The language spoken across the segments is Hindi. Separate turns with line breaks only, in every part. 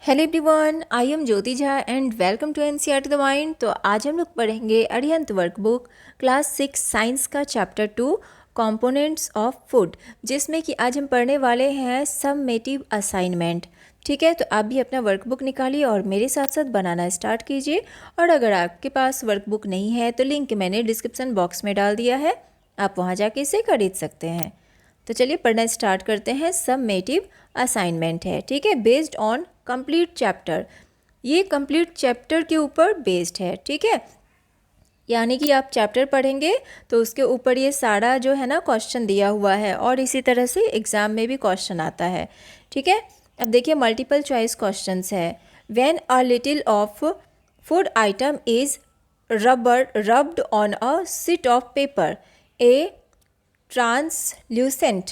Hello everyone, I am Jyoti Jha and welcome to NCERT the mind. तो आज हम लोग पढ़ेंगे अरिहंत वर्कबुक क्लास 6 साइंस का चैप्टर 2 कंपोनेंट्स ऑफ फूड, जिसमें कि आज हम पढ़ने वाले हैं सममेटिव असाइनमेंट। ठीक है, तो आप भी अपना वर्कबुक निकालिए और मेरे साथ साथ बनाना स्टार्ट कीजिए। और अगर आपके पास वर्कबुक नहीं है तो लिंक मैंने डिस्क्रिप्शन बॉक्स में डाल दिया है, आप वहाँ जाके इसे खरीद सकते हैं। तो चलिए पढ़ना स्टार्ट करते हैं। सममेटिव असाइनमेंट है, ठीक है, बेस्ड ऑन कंप्लीट चैप्टर। ये कंप्लीट चैप्टर के ऊपर बेस्ड है, ठीक है, यानी कि आप चैप्टर पढ़ेंगे तो उसके ऊपर ये सारा जो है ना क्वेश्चन दिया हुआ है, और इसी तरह से एग्ज़ाम में भी क्वेश्चन आता है। ठीक है, अब देखिए मल्टीपल चॉइस क्वेश्चंस है। When a little of food item is rubbed on a sheet of paper, A translucent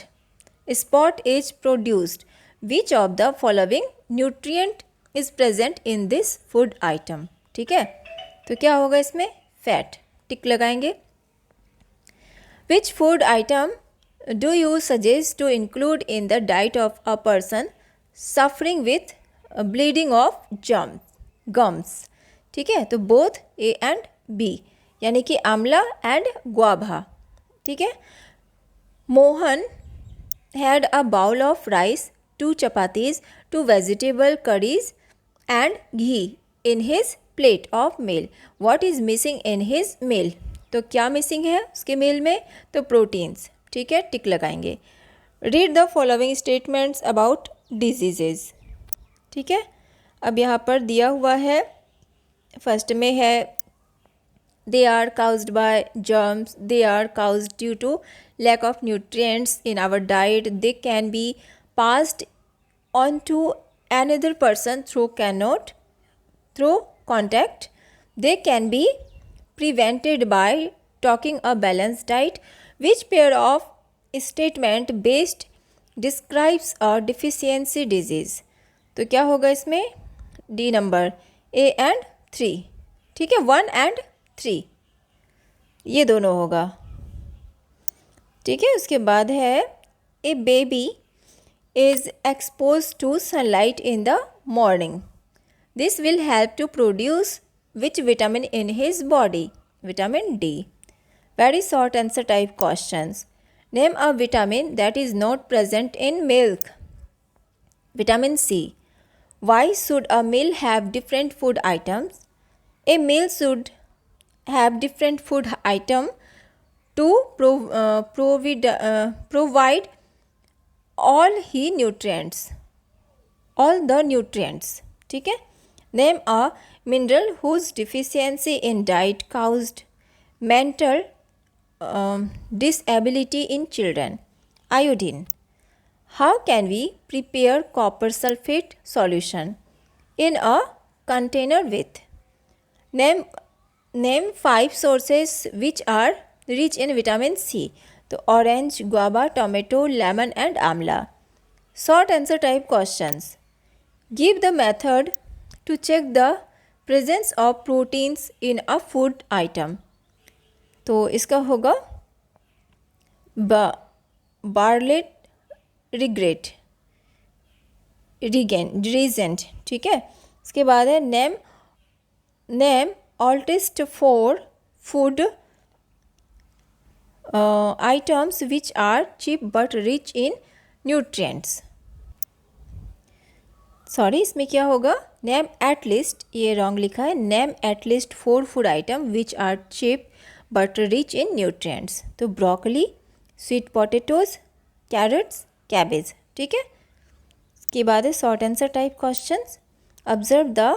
spot is produced. Which of the following nutrient is present in this food item? ठीक है, तो क्या होगा इसमें? फैट, टिक लगाएंगे। Which food item do you suggest to include in the diet of a person suffering with bleeding of gums? ठीक है, तो both A and B, यानी कि आंवला एंड गुआवा। ठीक है, Mohan had a bowl of rice, 2 chapatis, 2 vegetable curries and ghee in his plate of meal. What is missing in his meal? तो क्या मिसिंग है उसके मील में? तो प्रोटीन्स। ठीक है, टिक लगाएंगे। Read the following statements about diseases. ठीक है, अब यहाँ पर दिया हुआ है, फर्स्ट में है they are caused by germs, they are caused due to lack of nutrients in our diet, they can be passed on to another person through contact, they can be prevented by taking a balanced diet. Which pair of statement based describes a deficiency disease? तो क्या होगा इसमें? D number, A and 3। ठीक है, 1 एंड 3 ये दोनों होगा। ठीक है, उसके बाद है a baby is expose to sunlight in the morning, this will help to produce which vitamin in his body? Vitamin D. Very short answer type questions. Name a vitamin that is not present in milk? Vitamin C. Why should a meal have different food items? A meal should have different food item to provide all the nutrients. ठीक है, name a mineral whose deficiency in diet caused mental disability in children? Iodine. How can we prepare copper sulfate solution in a container with? Name 5 sources which are rich in vitamin C. तो orange, guava, tomato, lemon and amla. Short answer type questions. Give the method to check the presence of proteins in a food item. तो इसका होगा बार्लेट रीजेंट। ठीक है, इसके बाद है name at least 4 food items which are cheap but rich in nutrients. Sorry, इसमें क्या होगा? नेम एट लीस्ट, ये रॉन्ग लिखा है। Name at least 4 food item which are cheap but rich in nutrients. तो broccoli, sweet potatoes, carrots, cabbage. ठीक है, इसके बाद है short answer type questions. Observe the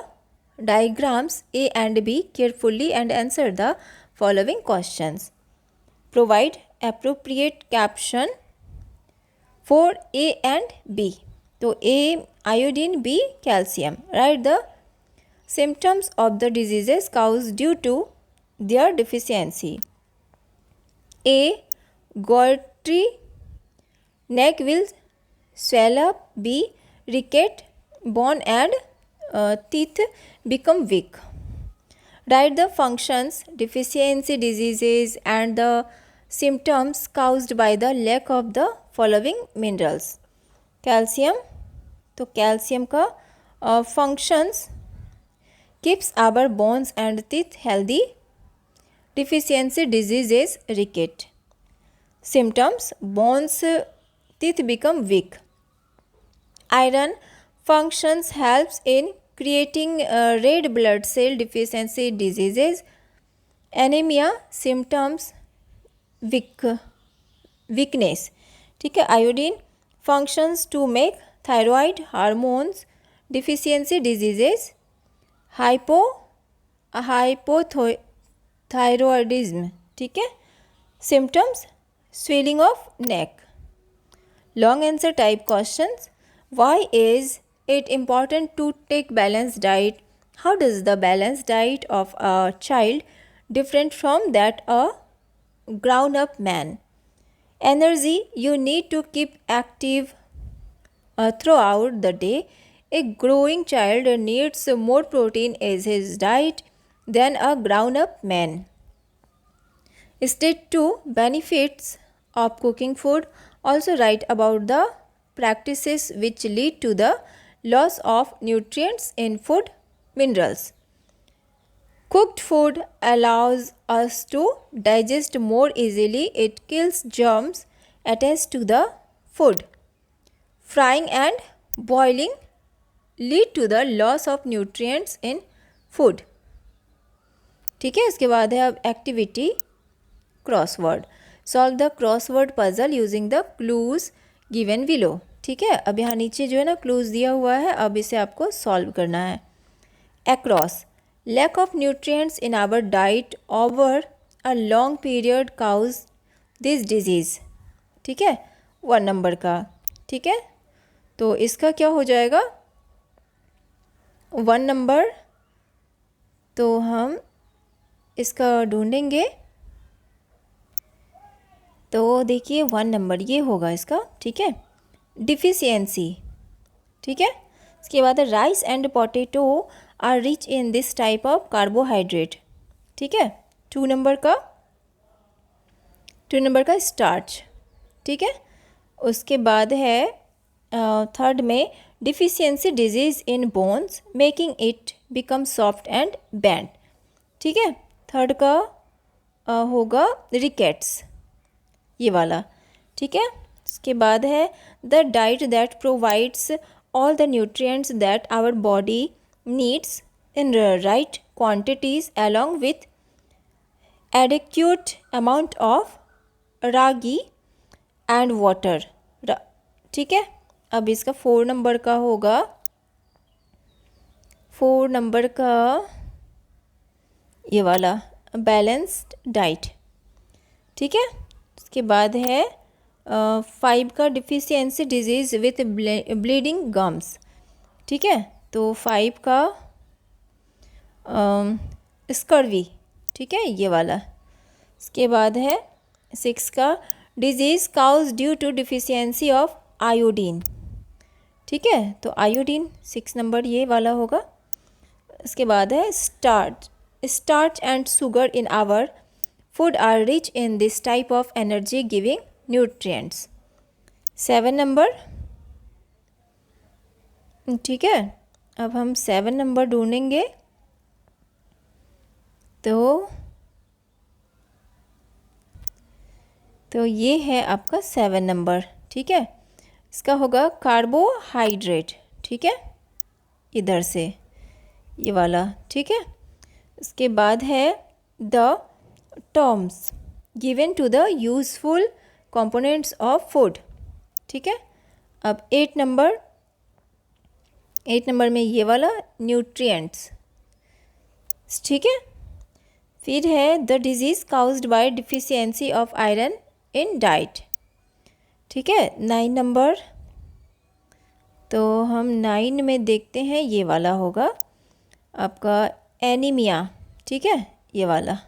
diagrams A and B carefully and answer the following questions. Provide appropriate caption for A and B. तो A iodine, B calcium. Write the symptoms of the diseases caused due to their deficiency. A goitry, neck will swell up. B ricket, bone and teeth become weak. Write the functions, deficiency diseases and the symptoms caused by the lack of the following minerals. Calcium, तो कैल्शियम का functions, keeps our bones and teeth healthy. Deficiency diseases, ricket. Symptoms: bones, teeth become weak. Iron functions helps in creating red blood cell deficiency diseases. Anemia symptoms: weakness. ठीक है. Iodine functions to make thyroid hormones deficiency diseases. hypothyroidism. ठीक है. symptoms: swelling of neck. Long answer type questions. Why is it important to take balanced diet? How does the balanced diet of a child different from that a grown up man? Energy: you need to keep active throughout the day. A growing child needs more protein as his diet than a grown up man. State 2 benefits of cooking food. Also write about the practices which lead to the loss of nutrients in food minerals. Cooked food allows us to digest more easily. It kills germs attached to the food. Frying and boiling lead to the loss of nutrients in food. ठीक है. इसके बाद है अब activity crossword. Solve the crossword puzzle using the clues given below. ठीक है. अब यहाँ नीचे जो है ना क्लूज दिया हुआ है, अब इसे आपको सॉल्व करना है. Across: lack of nutrients in our diet over a long period cause this disease. ठीक है. 1 नंबर का. ठीक है. तो इसका क्या हो जाएगा 1 नंबर. तो हम इसका ढूंढेंगे. तो देखिए 1 नंबर ये होगा इसका. ठीक है. डिफिशियंसी. ठीक है. इसके बाद rice and potato are rich in this type of carbohydrate. ठीक है. 2 नंबर का स्टार्च. ठीक है. उसके बाद है 3rd में deficiency disease in bones making it become soft and band. ठीक है. 3rd का होगा रिकेट्स, ये वाला. ठीक है. इसके बाद है the diet that provides all the nutrients that our body needs in the right quantities along with adequate amount of ragi and water. ठीक है. अब इसका 4 नंबर का होगा. 4 नंबर का ये वाला बैलेंस्ड डाइट. ठीक है. इसके बाद है 5 का deficiency disease with bleeding gums. ठीक है. तो 5 का स्कर्वी. ठीक है, ये वाला. इसके बाद है 6 का disease cause due to deficiency of iodine. ठीक है. तो आयोडीन 6 नंबर ये वाला होगा. इसके बाद है starch and sugar in our food are rich in this type of energy giving nutrients. 7 number. ठीक है. अब हम 7 नंबर ढूंढेंगे. तो ये है आपका 7 नंबर. ठीक है. इसका होगा कार्बोहाइड्रेट. ठीक है, इधर से ये वाला. ठीक है. इसके बाद है the terms given to the useful components of food. ठीक है. अब 8 नंबर में ये वाला न्यूट्रिएंट्स. ठीक है. फिर है the disease caused bye deficiency of iron in diet. ठीक है. 9 नंबर. तो हम 9 में देखते हैं, ये वाला होगा आपका एनीमिया. ठीक है, ये वाला.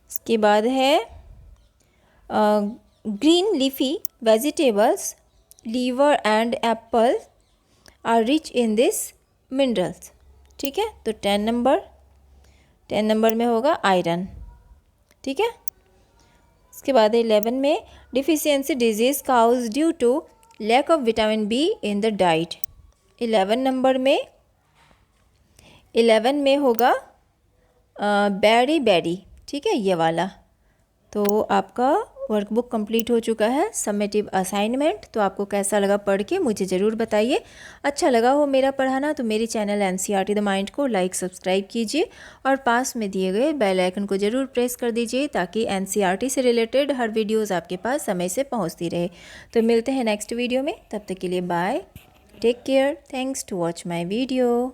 इसके बाद है green leafy vegetables liver and apple are rich in this minerals. ठीक है. तो 10 नंबर में होगा आयरन. ठीक है. इसके बाद 11 में deficiency disease cause due to lack of vitamin B in the diet. 11 number में 11 में होगा बैरी बैरी, ठीक है, ये वाला। तो आपका वर्कबुक कंप्लीट हो चुका है, समेटिव असाइनमेंट। तो आपको कैसा लगा पढ़ के मुझे ज़रूर बताइए। अच्छा लगा हो मेरा पढ़ाना तो मेरे चैनल NCERT द माइंड को लाइक सब्सक्राइब कीजिए और पास में दिए गए बेल आइकन को ज़रूर प्रेस कर दीजिए ताकि NCERT से रिलेटेड हर वीडियोज़ आपके पास समय से पहुँचती रहे। तो मिलते हैं नेक्स्ट वीडियो में, तब तक के लिए bye, take care, thanks to watch my video.